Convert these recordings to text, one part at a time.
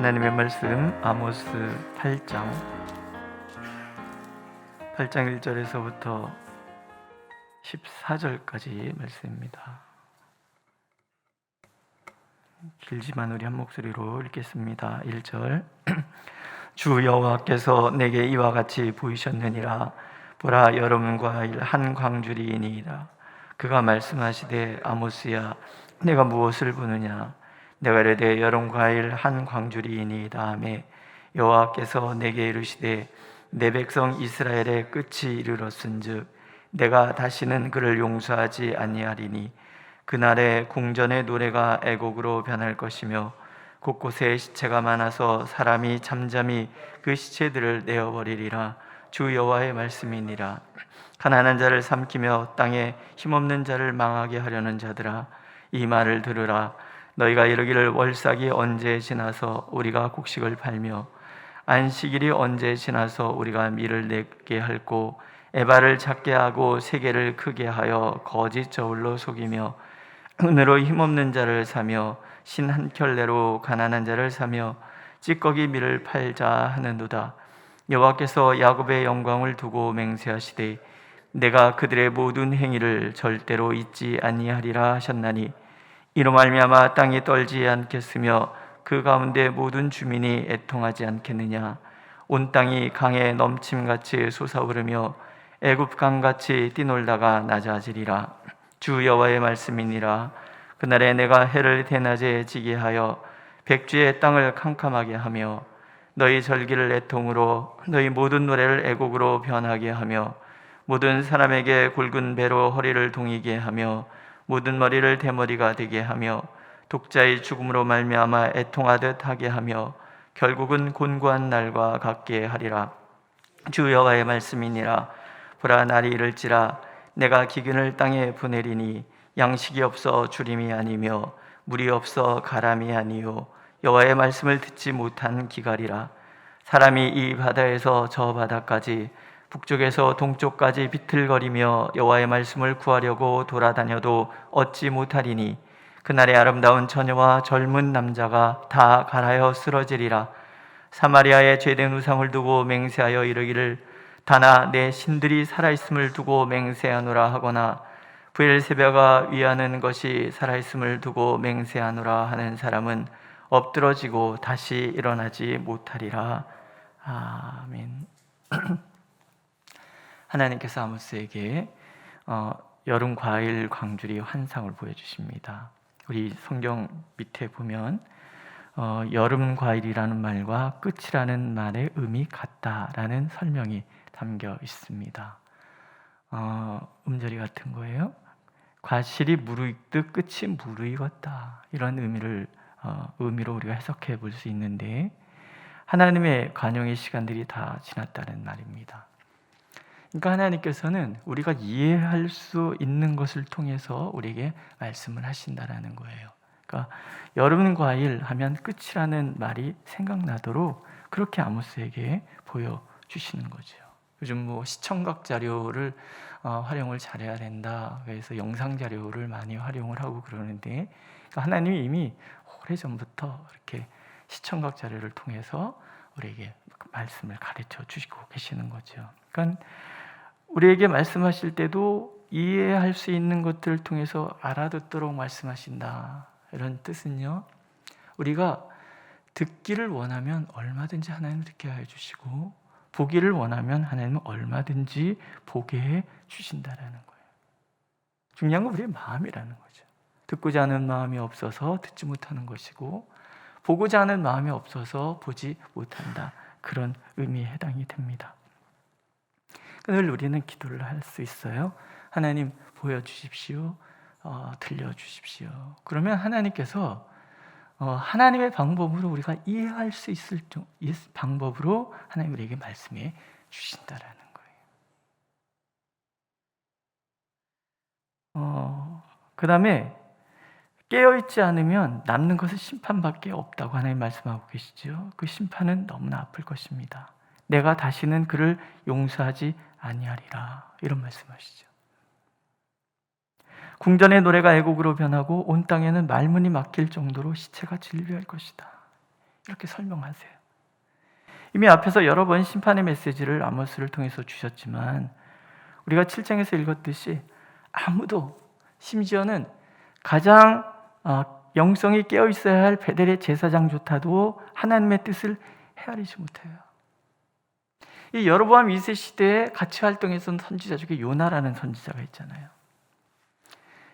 하나님의 말씀 아모스 8장 1절에서부터 14절까지 말씀입니다. 길지만 우리 한 목소리로 읽겠습니다. 1절 주 여호와께서 내게 이와 같이 보이셨느니라. 보라, 여름과 한 광주리이니이다. 그가 말씀하시되 아모스야, 내가 무엇을 보느냐? 내가 이르되 여름 과일 한 광주리이니이다 하매 여호와께서 내게 이르시되 내 백성 이스라엘의 끝이 이르렀은즉 내가 다시는 그를 용서하지 아니하리니 그날에 궁전의 노래가 애곡으로 변할 것이며 곳곳에 시체가 많아서 사람이 잠잠히 그 시체들을 내어버리리라. 주 여호와의 말씀이니라. 가난한 자를 삼키며 땅에 힘없는 자를 망하게 하려는 자들아, 이 말을 들으라. 너희가 이르기를 월삭이 언제 지나서 우리가 곡식을 팔며 안식일이 언제 지나서 우리가 밀을 내게 할고 에바를 작게 하고 세계를 크게 하여 거짓 저울로 속이며 은으로 힘없는 자를 사며 신 한 켤레로 가난한 자를 사며 찌꺼기 밀을 팔자 하는도다. 여호와께서 야곱의 영광을 두고 맹세하시되 내가 그들의 모든 행위를 절대로 잊지 아니하리라 하셨나니 이로 말미암아 땅이 떨지 않겠으며 그 가운데 모든 주민이 애통하지 않겠느냐. 온 땅이 강에 넘침같이 솟아오르며 애굽 강같이 뛰놀다가 낮아지리라. 주 여호와의 말씀이니라. 그날에 내가 해를 대낮에 지게 하여 백주의 땅을 캄캄하게 하며 너희 절기를 애통으로 너희 모든 노래를 애곡으로 변하게 하며 모든 사람에게 굵은 배로 허리를 동이게 하며 모든 머리를 대머리가 되게 하며 독자의 죽음으로 말미암아 애통하듯 하게 하며 결국은 곤고한 날과 같게 하리라. 주 여호와의 말씀이니라. 보라, 날이 이를지라. 내가 기근을 땅에 보내리니 양식이 없어 주림이 아니며 물이 없어 가람이 아니요 여호와의 말씀을 듣지 못한 기갈이라. 사람이 이 바다에서 저 바다까지 북쪽에서 동쪽까지 비틀거리며 여호와의 말씀을 구하려고 돌아다녀도 얻지 못하리니 그날에 아름다운 처녀와 젊은 남자가 다 갈하여 쓰러지리라. 사마리아의 죄된 우상을 두고 맹세하여 이르기를 다나 내 신들이 살아있음을 두고 맹세하노라 하거나 브엘세바가 위하는 것이 살아있음을 두고 맹세하노라 하는 사람은 엎드러지고 다시 일어나지 못하리라. 아멘. 하나님께서 아모스에게 여름 과일 광주리 환상을 보여주십니다. 우리 성경 밑에 보면 여름 과일이라는 말과 끝이라는 말의 의미 같다라는 설명이 담겨 있습니다. 음절이 같은 거예요. 과실이 무르익듯 끝이 무르익었다, 이런 의미로 우리가 해석해 볼 수 있는데 하나님의 관용의 시간들이 다 지났다는 말입니다. 그러니까 하나님께서는 우리가 이해할 수 있는 것을 통해서 우리에게 말씀을 하신다라는 거예요. 그러니까 여름 과일 하면 끝이라는 말이 생각나도록 그렇게 아모스에게 보여주시는 거죠. 요즘 시청각 자료를 활용을 잘해야 된다, 그래서 영상 자료를 많이 활용을 하고 그러는데 그러니까 하나님이 이미 오래전부터 이렇게 시청각 자료를 통해서 우리에게 말씀을 가르쳐 주시고 계시는 거죠. 그러니까 우리에게 말씀하실 때도 이해할 수 있는 것들을 통해서 알아듣도록 말씀하신다, 이런 뜻은요, 우리가 듣기를 원하면 얼마든지 하나님은 듣게 해주시고 보기를 원하면 하나님은 얼마든지 보게 해 주신다라는 거예요. 중요한 건 우리의 마음이라는 거죠. 듣고자 하는 마음이 없어서 듣지 못하는 것이고 보고자 하는 마음이 없어서 보지 못한다, 그런 의미에 해당이 됩니다. 늘 우리는 기도를 할 수 있어요. 하나님 보여주십시오, 들려주십시오. 그러면 하나님께서 하나님의 방법으로 우리가 이해할 수 있을 방법으로 하나님 우리에게 말씀해 주신다라는 거예요. 그 다음에 깨어있지 않으면 남는 것은 심판밖에 없다고 하나님 말씀하고 계시죠. 그 심판은 너무나 아플 것입니다. 내가 다시는 그를 용서하지 아니하리라, 이런 말씀하시죠. 궁전의 노래가 애곡으로 변하고 온 땅에는 말문이 막힐 정도로 시체가 진류할 것이다. 이렇게 설명하세요. 이미 앞에서 여러 번 심판의 메시지를 아모스를 통해서 주셨지만 우리가 7장에서 읽었듯이 아무도, 심지어는 가장 영성이 깨어 있어야 할 베델의 제사장조차도 하나님의 뜻을 헤아리지 못해요. 이 여로보암 2세 시대에 같이 활동했던 선지자 중에 요나라는 선지자가 있잖아요.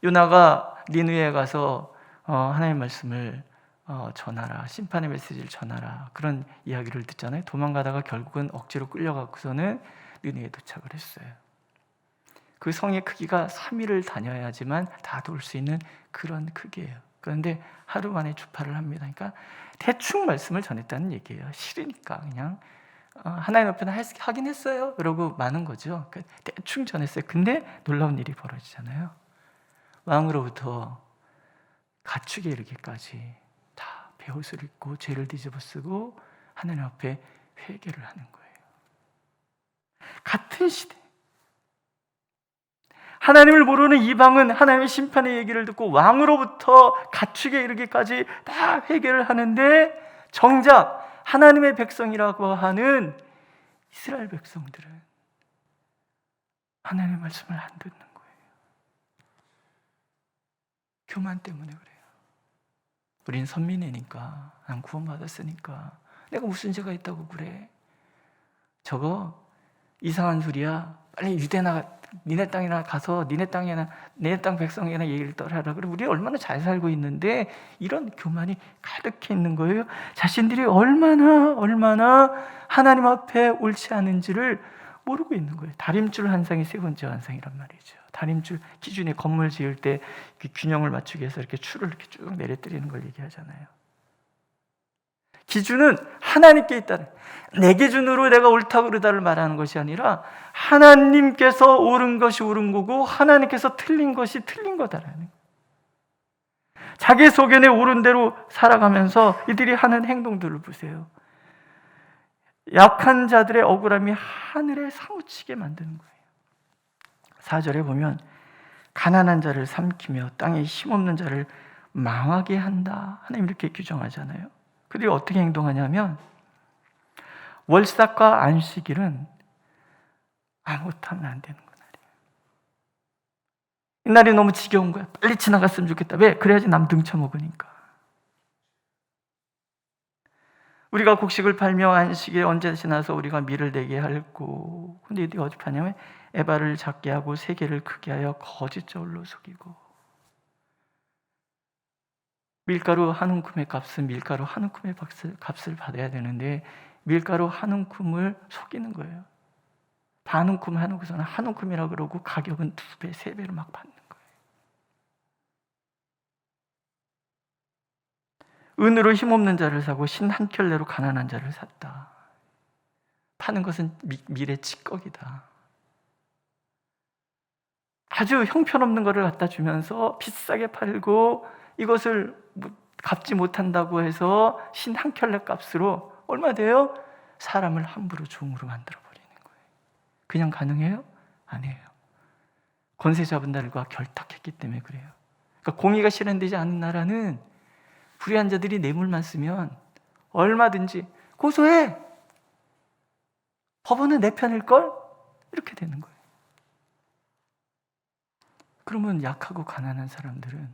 요나가 니느웨에 가서 하나님의 말씀을 전하라, 심판의 메시지를 전하라, 그런 이야기를 듣잖아요. 도망가다가 결국은 억지로 끌려가고서는 니느웨에 도착을 했어요. 그 성의 크기가 3일을 다녀야지만 다 돌 수 있는 그런 크기예요. 그런데 하루 만에 주파를 합니다. 그러니까 대충 말씀을 전했다는 얘기예요. 싫으니까 그냥 하나님 앞에는 하긴 했어요 그러고 마는 거죠. 그러니까 대충 전했어요. 근데 놀라운 일이 벌어지잖아요. 왕으로부터 가축에 이르기까지 다 베옷을 입고 죄를 뒤집어 쓰고 하나님 앞에 회개를 하는 거예요. 같은 시대, 하나님을 모르는 이방은 하나님의 심판의 얘기를 듣고 왕으로부터 가축에 이르기까지 다 회개를 하는데, 정작 하나님의 백성이라고 하는 이스라엘 백성들은 하나님의 말씀을 안 듣는 거예요. 교만 때문에 그래요. 우린 선민이니까, 난 구원받았으니까 내가 무슨 죄가 있다고 그래. 저거 이상한 소리야. 빨리 유대나 니네 땅이나 가서 니네 땅이나 내 땅 백성이나 얘기를 떠라라. 그리고 우리 얼마나 잘 살고 있는데 이런 교만이 가득해 있는 거예요. 자신들이 얼마나 하나님 앞에 옳지 않은지를 모르고 있는 거예요. 다림줄 한 쌍이 세 번째 환상이란 말이죠. 다림줄 기준이 건물 지을 때 균형을 맞추기 위해서 이렇게 줄을 이렇게 쭉 내려뜨리는 걸 얘기하잖아요. 기준은 하나님께 있다는, 내 기준으로 내가 옳다 그르다를 말하는 것이 아니라 하나님께서 옳은 것이 옳은 거고 하나님께서 틀린 것이 틀린 거다라는 거예요. 자기 소견에 옳은 대로 살아가면서 이들이 하는 행동들을 보세요. 약한 자들의 억울함이 하늘에 사무치게 만드는 거예요. 4절에 보면 가난한 자를 삼키며 땅에 힘없는 자를 망하게 한다, 하나님 이렇게 규정하잖아요. 그들이 어떻게 행동하냐면 월삭과 안식일은 아무것도 하면 안 되는 날이에요. 이날이 너무 지겨운 거야. 빨리 지나갔으면 좋겠다. 왜? 그래야지 남 등쳐먹으니까. 우리가 곡식을 팔며 안식일에 언제 지나서 우리가 밀을 내게 할고, 근데 이들이 어디 파냐면 에바를 작게 하고 세계를 크게 하여 거짓 저울로 속이고, 밀가루 한 움큼의 값은 밀가루 한 움큼의 값을 받아야 되는데 밀가루 한 움큼을 속이는 거예요. 반 움큼 하고서는 한 움큼이라고 그러고 가격은 2배, 3배로 막 받는 거예요. 은으로 힘없는 자를 사고 신 한 켤레로 가난한 자를 샀다. 파는 것은 밀의 찌꺼기다. 아주 형편없는 것을 갖다 주면서 비싸게 팔고 이것을 갚지 못한다고 해서 신 한 켤레 값으로 얼마 돼요? 사람을 함부로 종으로 만들어버리는 거예요. 그냥 가능해요? 아니에요. 권세 잡은 자들과 결탁했기 때문에 그래요. 그러니까 공의가 실현되지 않은 나라는 불의한 자들이 뇌물만 쓰면 얼마든지 고소해! 법원은 내 편일걸? 이렇게 되는 거예요. 그러면 약하고 가난한 사람들은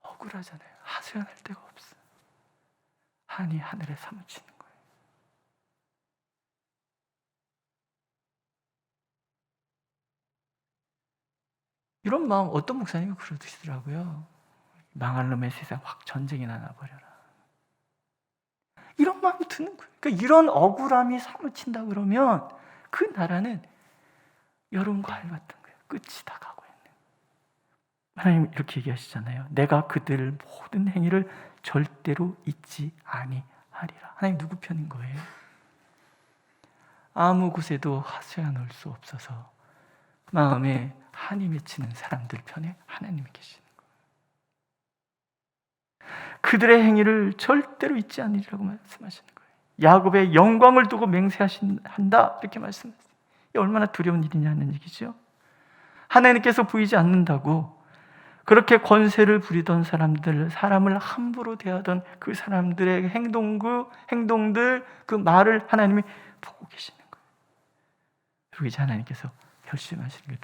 억울하잖아요. 하소연할 데가 없어. 한이 하늘에 사무치는 거예요. 이런 마음 어떤 목사님이 그러시더라고요. 망할 놈의 세상 확 전쟁이 나버려라. 이런 마음이 드는 거예요. 그러니까 이런 억울함이 사무친다 그러면 그 나라는 여름과 알 같은 거예요. 끝이 다 가고 있는. 하나님 이렇게 얘기하시잖아요. 내가 그들 모든 행위를 절대로 잊지 아니하리라. 하나님 누구 편인 거예요? 아무 곳에도 하소연할 수 없어서 마음에 한이 맺히는 사람들 편에 하나님이 계시는 거예요. 그들의 행위를 절대로 잊지 않으리라고 말씀하시는 거예요. 야곱의 영광을 두고 맹세한다 이렇게 말씀하세요. 이게 얼마나 두려운 일이냐는 얘기죠. 하나님께서 보이지 않는다고 그렇게 권세를 부리던 사람들, 사람을 함부로 대하던 그 사람들의 행동들, 그 말을 하나님이 보고 계시는 거예요. 그리고 이제 하나님께서 결심하시는 거예요.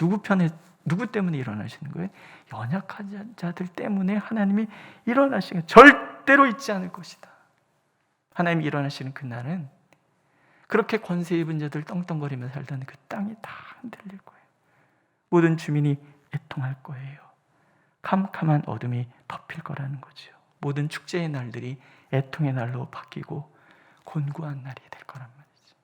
누구 때문에 일어나시는 거예요? 연약한 자들 때문에 하나님이 일어나시는 거예요. 절대로 잊지 않을 것이다. 하나님이 일어나시는 그날은 그렇게 권세 입은 자들 떵떵거리며 살던 그 땅이 다 흔들릴 거예요. 모든 주민이 애통할 거예요. 캄캄한 어둠이 덮일 거라는 거죠. 모든 축제의 날들이 애통의 날로 바뀌고 곤고한 날이 될 거란 말이죠.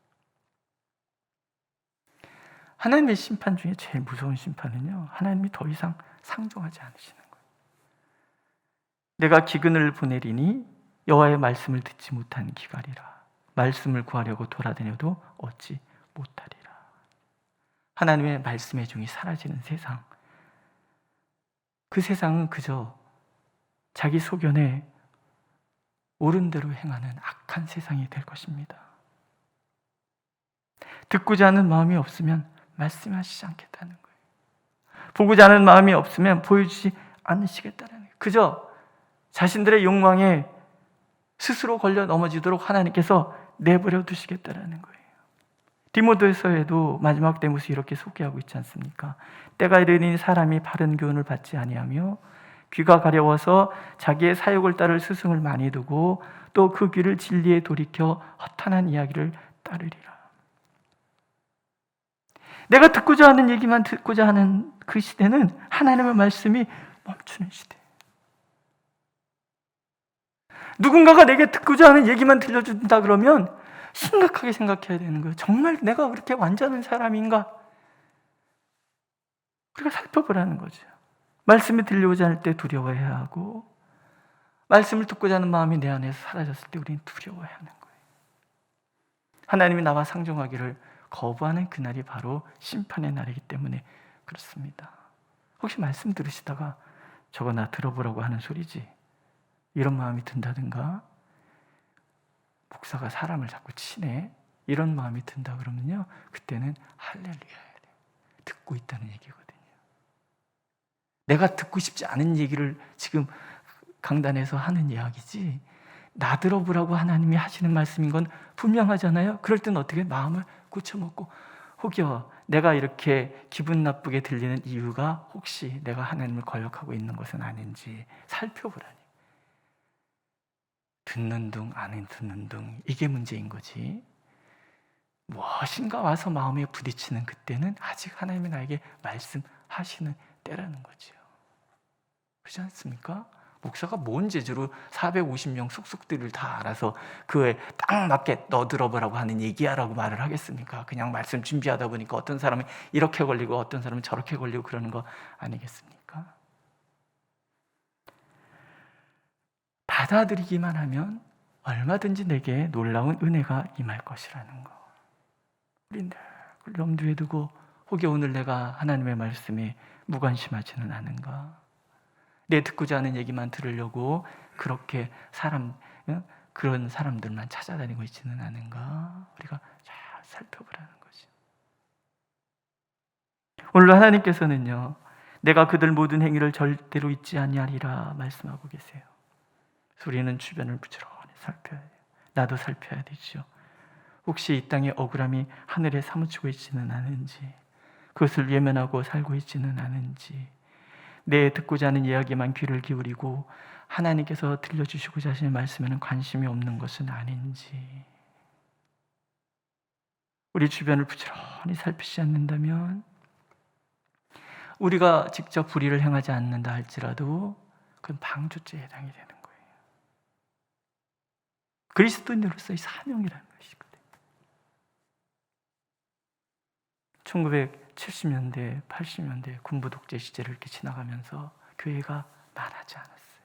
하나님의 심판 중에 제일 무서운 심판은요, 하나님이 더 이상 상종하지 않으시는 거예요. 내가 기근을 보내리니 여호와의 말씀을 듣지 못한 기갈이라. 말씀을 구하려고 돌아다녀도 얻지 못하리라. 하나님의 말씀의 종이 사라지는 세상, 그 세상은 그저 자기 소견에 옳은 대로 행하는 악한 세상이 될 것입니다. 듣고자 하는 마음이 없으면 말씀하시지 않겠다는 거예요. 보고자 하는 마음이 없으면 보여주지 않으시겠다는 거예요. 그저 자신들의 욕망에 스스로 걸려 넘어지도록 하나님께서 내버려 두시겠다는 거예요. 디모데서에도 마지막 때문에 이렇게 소개하고 있지 않습니까? 때가 이르니 사람이 바른 교훈을 받지 아니하며 귀가 가려워서 자기의 사욕을 따를 스승을 많이 두고 또 그 귀를 진리에 돌이켜 허탄한 이야기를 따르리라. 내가 듣고자 하는 얘기만 듣고자 하는 그 시대는 하나님의 말씀이 멈추는 시대. 누군가가 내게 듣고자 하는 얘기만 들려준다 그러면 심각하게 생각해야 되는 거예요. 정말 내가 그렇게 완전한 사람인가? 우리가 살펴보라는 거죠. 말씀이 들려오지 않을 때 두려워해야 하고, 말씀을 듣고자 하는 마음이 내 안에서 사라졌을 때 우리는 두려워해야 하는 거예요. 하나님이 나와 상종하기를 거부하는 그날이 바로 심판의 날이기 때문에 그렇습니다. 혹시 말씀 들으시다가 저거 나 들어보라고 하는 소리지? 이런 마음이 든다든가, 목사가 사람을 자꾸 치네, 이런 마음이 든다 그러면요, 그때는 할렐루야 해야 돼요. 듣고 있다는 얘기거든요. 내가 듣고 싶지 않은 얘기를 지금 강단에서 하는 이야기지, 나 들어보라고 하나님이 하시는 말씀인 건 분명하잖아요. 그럴 땐 어떻게 마음을 고쳐먹고, 혹여 내가 이렇게 기분 나쁘게 들리는 이유가 혹시 내가 하나님을 거역하고 있는 것은 아닌지 살펴보라니. 듣는 둥 안 듣는 둥, 이게 문제인 거지. 무엇인가 와서 마음에 부딪히는 그때는 아직 하나님이 나에게 말씀하시는 때라는 거죠. 그렇지 않습니까? 목사가 뭔 재주로 450명 속속들을 다 알아서 그에 딱 맞게 너 들어보라고 하는 얘기야라고 말을 하겠습니까? 그냥 말씀 준비하다 보니까 어떤 사람은 이렇게 걸리고 어떤 사람은 저렇게 걸리고 그러는 거 아니겠습니까? 받아들이기만 하면 얼마든지 내게 놀라운 은혜가 임할 것이라는 거. 우리 늘 염두에 두고, 혹여 오늘 내가 하나님의 말씀에 무관심하지는 않은가? 내 듣고자 하는 얘기만 들으려고 그렇게 그런 사람들만 찾아다니고 있지는 않은가? 우리가 잘 살펴보라는 거죠. 오늘 하나님께서는요, 내가 그들 모든 행위를 절대로 잊지 아니하리라 말씀하고 계세요. 우리는 주변을 부지런히 살펴야 해요. 나도 살펴야 되죠. 혹시 이 땅의 억울함이 하늘에 사무치고 있지는 않은지, 그것을 외면하고 살고 있지는 않은지, 내 듣고자 하는 이야기만 귀를 기울이고 하나님께서 들려주시고자 하시는 말씀에는 관심이 없는 것은 아닌지, 우리 주변을 부지런히 살피지 않는다면, 우리가 직접 불의를 행하지 않는다 할지라도 그건 방조죄에 해당이 되는 거예요. 그리스도인으로서의 사명이라는 것이거든요. 1970년대, 80년대 군부 독재 시절을 이렇게 지나가면서 교회가 말하지 않았어요.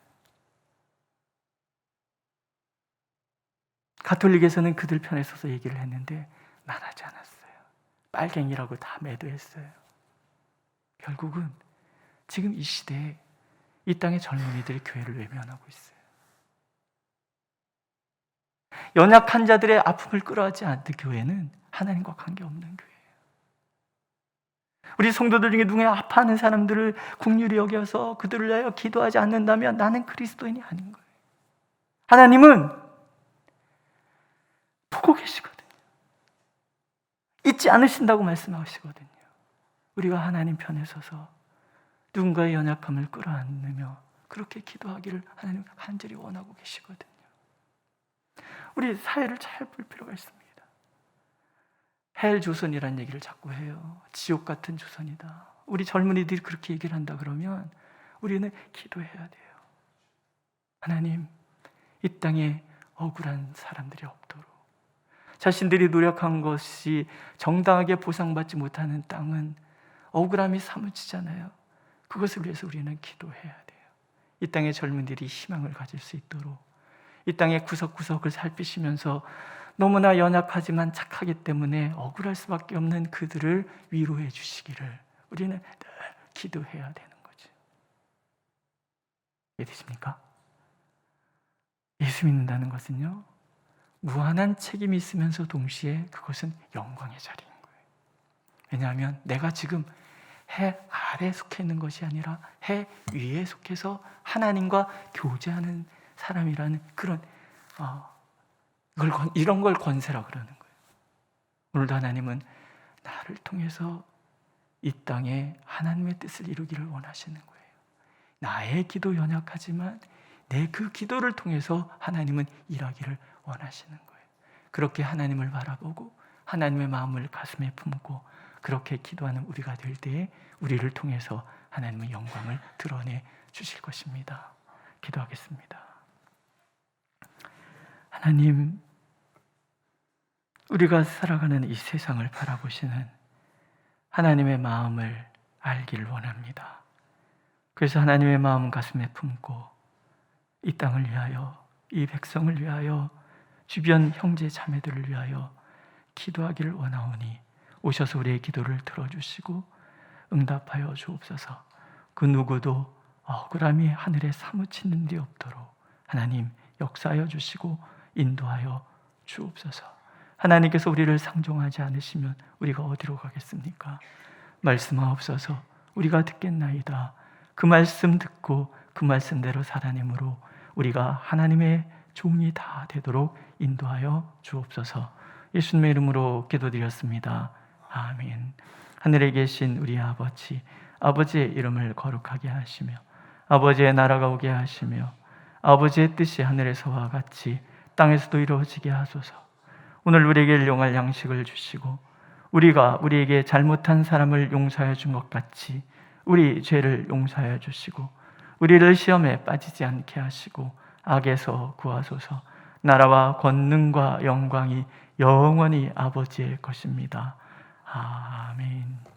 가톨릭에서는 그들 편에 서서 얘기를 했는데 말하지 않았어요. 빨갱이라고 다 매도했어요. 결국은 지금 이 시대에 이 땅의 젊은이들이 교회를 외면하고 있어요. 연약한 자들의 아픔을 끌어안지 않는 교회는 하나님과 관계없는 교회예요. 우리 성도들 중에 누군가 아파하는 사람들을 긍휼히 여겨서 그들을 위하여 기도하지 않는다면 나는 그리스도인이 아닌 거예요. 하나님은 보고 계시거든요. 잊지 않으신다고 말씀하시거든요. 우리가 하나님 편에 서서 누군가의 연약함을 끌어안으며 그렇게 기도하기를 하나님 간절히 원하고 계시거든요. 우리 사회를 잘 볼 필요가 있습니다. 헬 조선이라는 얘기를 자꾸 해요. 지옥 같은 조선이다. 우리 젊은이들이 그렇게 얘기를 한다 그러면 우리는 기도해야 돼요. 하나님, 이 땅에 억울한 사람들이 없도록, 자신들이 노력한 것이 정당하게 보상받지 못하는 땅은 억울함이 사무치잖아요. 그것을 위해서 우리는 기도해야 돼요. 이 땅의 젊은이들이 희망을 가질 수 있도록, 이 땅의 구석구석을 살피시면서 너무나 연약하지만 착하기 때문에 억울할 수밖에 없는 그들을 위로해 주시기를 우리는 늘 기도해야 되는 거죠. 이해되십니까? 예수 믿는다는 것은요, 무한한 책임이 있으면서 동시에 그것은 영광의 자리인 거예요. 왜냐하면 내가 지금 해 아래에 속해 있는 것이 아니라 해 위에 속해서 하나님과 교제하는 사람이라는 그런 이런 걸 권세라 그러는 거예요. 오늘도 하나님은 나를 통해서 이 땅에 하나님의 뜻을 이루기를 원하시는 거예요. 나의 기도 연약하지만 내 그 기도를 통해서 하나님은 일하기를 원하시는 거예요. 그렇게 하나님을 바라보고 하나님의 마음을 가슴에 품고 그렇게 기도하는 우리가 될 때에 우리를 통해서 하나님의 영광을 드러내 주실 것입니다. 기도하겠습니다. 하나님, 우리가 살아가는 이 세상을 바라보시는 하나님의 마음을 알기를 원합니다. 그래서 하나님의 마음 가슴에 품고 이 땅을 위하여, 이 백성을 위하여, 주변 형제 자매들을 위하여 기도하기를 원하오니 오셔서 우리의 기도를 들어주시고 응답하여 주옵소서. 그 누구도 억울함이 하늘에 사무치는 데 없도록 하나님 역사하여 주시고 인도하여 주옵소서. 하나님께서 우리를 상종하지 않으시면 우리가 어디로 가겠습니까? 말씀하옵소서. 우리가 듣겠나이다. 그 말씀 듣고 그 말씀대로 살아내므로 우리가 하나님의 종이 다 되도록 인도하여 주옵소서. 예수님의 이름으로 기도드렸습니다. 아멘. 하늘에 계신 우리 아버지, 아버지의 이름을 거룩하게 하시며 아버지의 나라가 오게 하시며 아버지의 뜻이 하늘에서와 같이 땅에서도 이루어지게 하소서. 오늘 우리에게 일용할 양식을 주시고 우리가 우리에게 잘못한 사람을 용서해 준 것 같이 우리 죄를 용서해 주시고 우리를 시험에 빠지지 않게 하시고 악에서 구하소서. 나라와 권능과 영광이 영원히 아버지의 것입니다. 아멘.